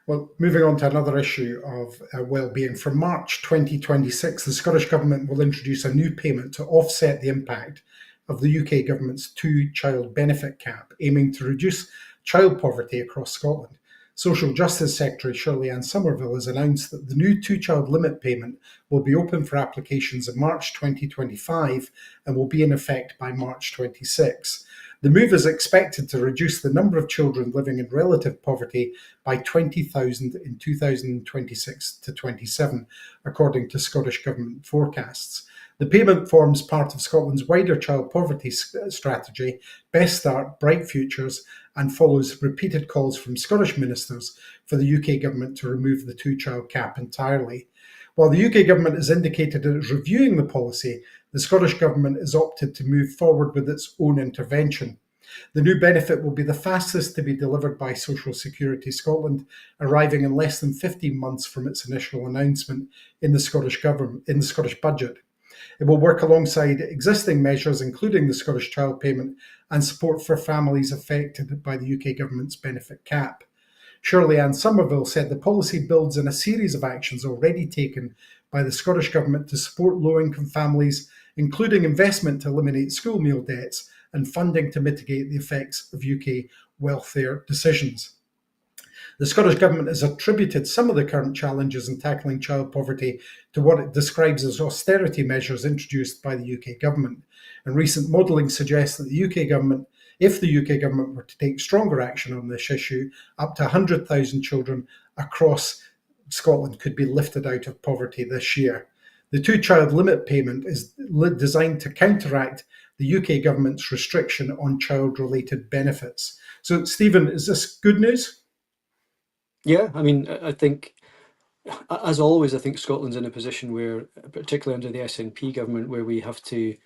Well, moving on to another issue of wellbeing. From March 2026, the Scottish Government will introduce a new payment to offset the impact of the UK Government's two-child benefit cap, aiming to reduce child poverty across Scotland. Social Justice Secretary Shirley-Anne Somerville has announced that the new two-child limit payment will be open for applications in March 2025 and will be in effect by March 26. The move is expected to reduce the number of children living in relative poverty by 20,000 in 2026 to 27, according to Scottish Government forecasts. The payment forms part of Scotland's wider child poverty strategy, Best Start, Bright Futures, and follows repeated calls from Scottish ministers for the UK Government to remove the two-child cap entirely. While the UK Government has indicated it is reviewing the policy, the Scottish Government has opted to move forward with its own intervention. The new benefit will be the fastest to be delivered by Social Security Scotland, arriving in less than 15 months from its initial announcement in the Scottish budget. It will work alongside existing measures, including the Scottish Child Payment and support for families affected by the UK Government's benefit cap. Shirley-Anne Somerville said the policy builds on a series of actions already taken by the Scottish Government to support low-income families, including investment to eliminate school meal debts and funding to mitigate the effects of UK welfare decisions. The Scottish Government has attributed some of the current challenges in tackling child poverty to what it describes as austerity measures introduced by the UK Government. And recent modelling suggests that if the UK Government were to take stronger action on this issue, up to 100,000 children across Scotland could be lifted out of poverty this year. The two-child limit payment is designed to counteract the UK Government's restriction on child-related benefits. So, Stephen, is this good news? Yeah, I mean, I think, as always, I think Scotland's in a position where, particularly under the SNP government, where we have to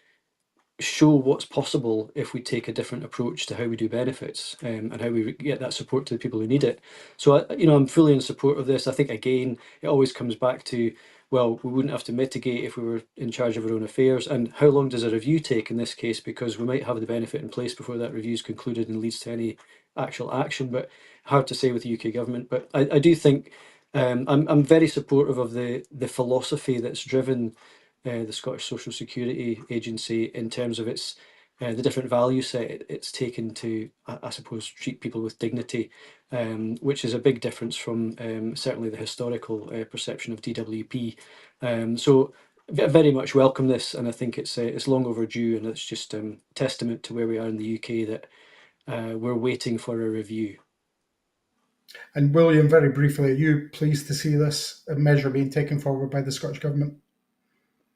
show what's possible if we take a different approach to how we do benefits, and how we get that support to the people who need it. So, I'm fully in support of this. I think, again, it always comes back to, well, we wouldn't have to mitigate if we were in charge of our own affairs. And how long does a review take in this case? Because we might have the benefit in place before that review is concluded and leads to any actual action, but hard to say with the UK Government. But I do think I'm very supportive of the philosophy that's driven the Scottish Social Security Agency in terms of its the different value set it's taken to, I suppose, treat people with dignity, which is a big difference from certainly the historical perception of DWP. So very much welcome this, and I think it's long overdue, and it's just testament to where we are in the UK that we're waiting for a review. And William, very briefly, are you pleased to see this measure being taken forward by the Scottish Government?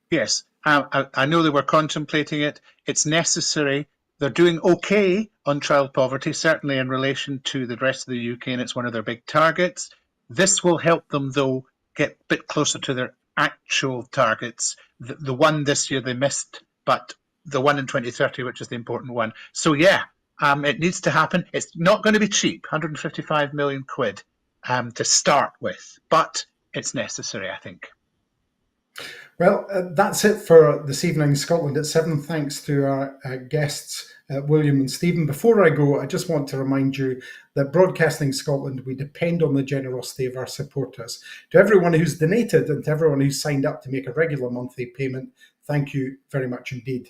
Yes, I know they were contemplating it. It's necessary. They're doing okay on child poverty, certainly in relation to the rest of the UK, and it's one of their big targets. This will help them, though, get a bit closer to their actual targets. The one this year they missed, but the one in 2030, which is the important one. So yeah, it needs to happen. It's not going to be cheap, 155 million quid to start with, but it's necessary, I think. Well, that's it for this evening, Scotland at 7. Thanks to our guests, William and Stephen. Before I go, I just want to remind you that Broadcasting Scotland, we depend on the generosity of our supporters. To everyone who's donated and to everyone who's signed up to make a regular monthly payment, thank you very much indeed.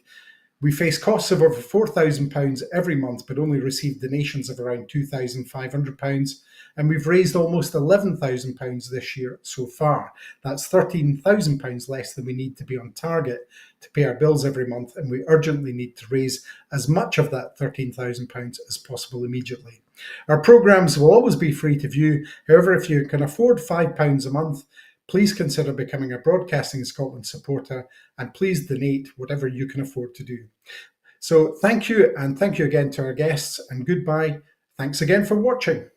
We face costs of over £4,000 every month, but only receive donations of around £2,500. And we've raised almost £11,000 this year so far. That's £13,000 less than we need to be on target to pay our bills every month, and we urgently need to raise as much of that £13,000 as possible immediately. Our programmes will always be free to view. However, if you can afford £5 a month, please consider becoming a Broadcasting Scotland supporter, and please donate whatever you can afford to do. So thank you, and thank you again to our guests, and goodbye. Thanks again for watching.